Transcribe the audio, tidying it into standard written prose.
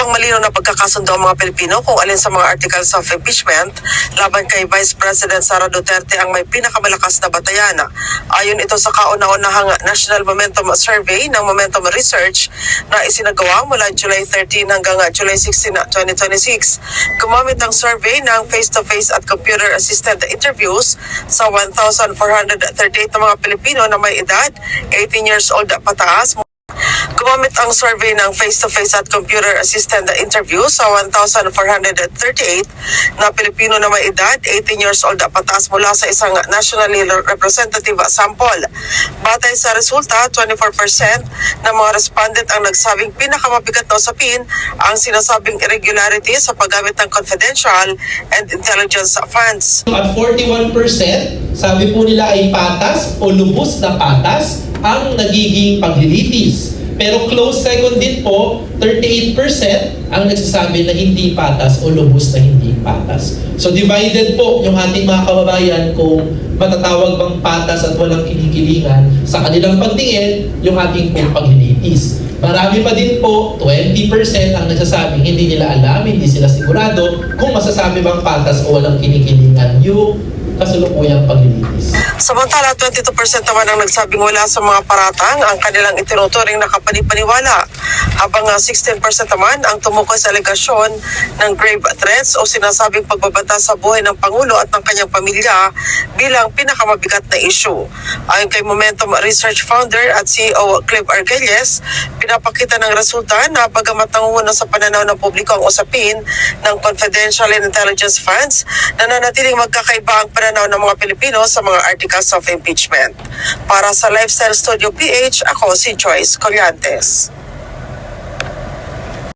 pang malinaw na pagkakasundo ang mga Pilipino kung alin sa mga articles of impeachment laban kay Vice President Sara Duterte ang may pinakamalakas na batayan. Ayon ito sa kauna-unahang National Momentum Survey ng Momentum Research na isinagawa mula July 13 hanggang July 16, 2026. Gumamit ang survey ng face-to-face at computer-assisted interviews sa 1,438 na mga Pilipino na may edad 18 years old pataas. Gumamit ang survey ng face-to-face at computer-assisted interview sa 1,438 na Pilipino na may edad 18 years old pataas mula sa isang nationally representative sample. Batay sa resulta, 24% ng mga respondent ang nagsabing pinakamabigat na usapin ang sinasabing irregularity sa paggamit ng confidential and intelligence funds. At 41%, sabi po nila ay patas o lubos na patas ang nagiging paglilitis. Pero close second din po, 38% ang nagsasabi na hindi patas o lubos na hindi patas. So divided po yung ating mga kababayan kung matatawag bang patas at walang kinikilingan sa kanilang pagtingin yung ating pong paglilitis. Marami pa din po, 20% ang nagsasabing hindi nila alam, hindi sila sigurado kung masasabi bang patas o walang kinikilingan yung kasalukuyang paglilitis. Samantala, 22% naman ang nagsabing wala sa mga paratang ang kanilang itinuturing na kapanipaniwala, habang 16% naman ang tumukoy sa alegasyon ng grave threats o sinasabing pagbabanta sa buhay ng Pangulo at ng kanyang pamilya bilang pinakamabigat na issue. Ayon kay Momentum Research Founder at CEO Clive Argelles, pinapakita ng resulta na bagamat nangunguna sa pananaw ng publiko ang usapin ng confidential and intelligence funds, nananatiling magkakaiba ang pananaw ng mga Pilipino sa mga articles of impeachment. Para sa Lifestyle Studio PH, ako si Joyce Collantes.